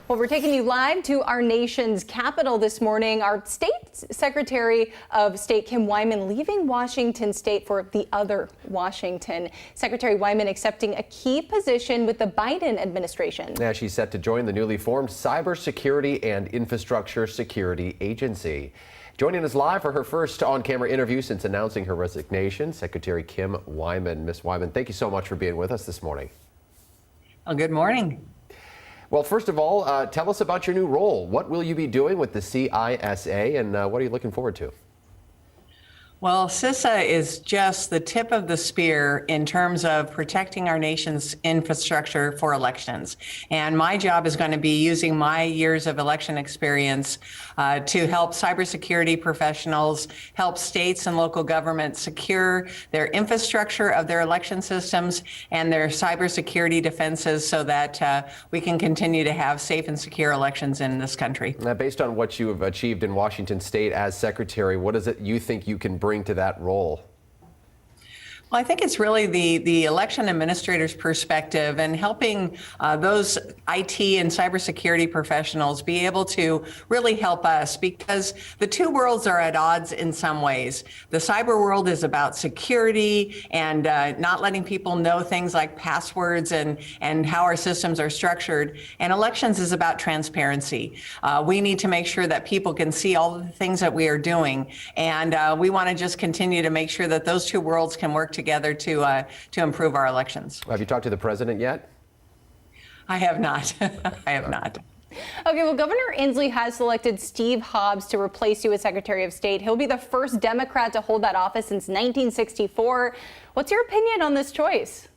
Well, we're taking you live to our nation's capital this morning. Our state Secretary of State Kim Wyman leaving Washington State for the other Washington. Secretary Wyman accepting a key position with the Biden administration. Yeah, she's set to join the newly formed Cybersecurity and Infrastructure Security Agency. Joining us live for her first on-camera interview since announcing her resignation, Secretary Kim Wyman. Ms. Wyman, thank you so much for being with us this morning. Well, good morning. Well, first of all, tell us about your new role. What will you be doing with the CISA, and what are you looking forward to? Well, CISA is just the tip of the spear in terms of protecting our nation's infrastructure for elections. And my job is going to be using my years of election experience to help cybersecurity professionals, help states and local governments secure their infrastructure of their election systems and their cybersecurity defenses so that we can continue to have safe and secure elections in this country. Now, based on what you have achieved in Washington State as Secretary, what is it you think you can bring to that role? Well, I think it's really the election administrator's perspective and helping those IT and cybersecurity professionals be able to really help us, because the two worlds are at odds in some ways. The cyber world is about security and not letting people know things like passwords and how our systems are structured. And elections is about transparency. We need to make sure that people can see all the things that we are doing. And we want to just continue to make sure that those two worlds can work together to improve our elections. Have you talked to the president yet? I have not. I have not. Okay, well, Governor Inslee has selected Steve Hobbs to replace you as Secretary of State. He'll be the first Democrat to hold that office since 1964. What's your opinion on this choice?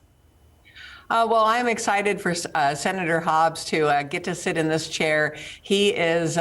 Well, I'm excited for Senator Hobbs to get to sit in this chair. He is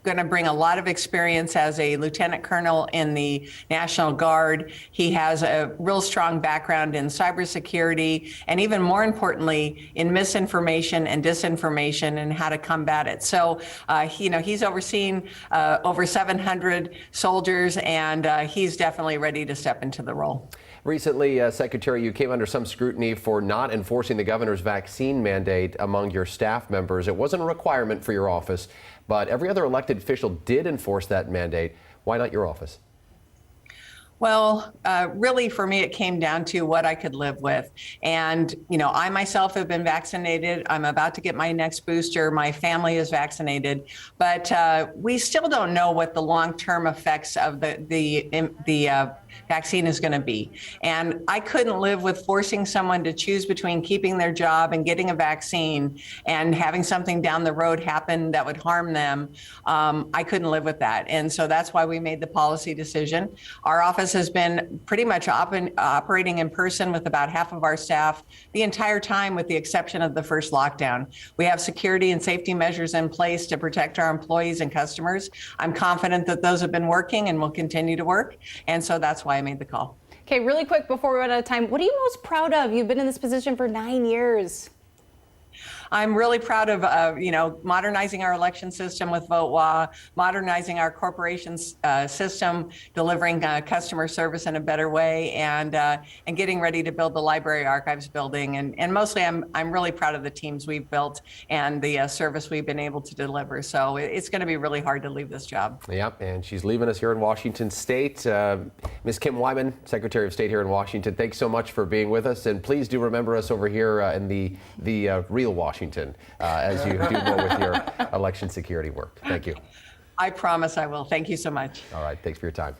going to bring a lot of experience as a lieutenant colonel in the National Guard. He has a real strong background in cybersecurity and, even more importantly, in misinformation and disinformation and how to combat it. So, he's overseen over 700 soldiers, and he's definitely ready to step into the role. Recently, Secretary, you came under some scrutiny for not enforcing the governor's vaccine mandate among your staff members. It wasn't a requirement for your office, but every other elected official did enforce that mandate. Why not your office? Well, really, for me, it came down to what I could live with. And, I myself have been vaccinated. I'm about to get my next booster. My family is vaccinated. But we still don't know what the long-term effects of the vaccine is going to be. And I couldn't live with forcing someone to choose between keeping their job and getting a vaccine and having something down the road happen that would harm them. I couldn't live with that. And so that's why we made the policy decision. Our office has been pretty much operating in person with about half of our staff the entire time, with the exception of the first lockdown. We have security and safety measures in place to protect our employees and customers. I'm confident that those have been working and will continue to work. And so that's why I made the call. Okay, really quick before we run out of time, what are you most proud of? You've been in this position for 9 years. I'm really proud of, modernizing our election system with VoteWa, modernizing our corporations system, delivering customer service in a better way, and getting ready to build the library archives building. And mostly, I'm really proud of the teams we've built and the service we've been able to deliver. So it's going to be really hard to leave this job. Yep, and she's leaving us here in Washington State. Ms. Kim Wyman, Secretary of State here in Washington, thanks so much for being with us. And please do remember us over here in the real Washington as you do more with your election security work. Thank you. I promise I will. Thank you so much. All right. Thanks for your time.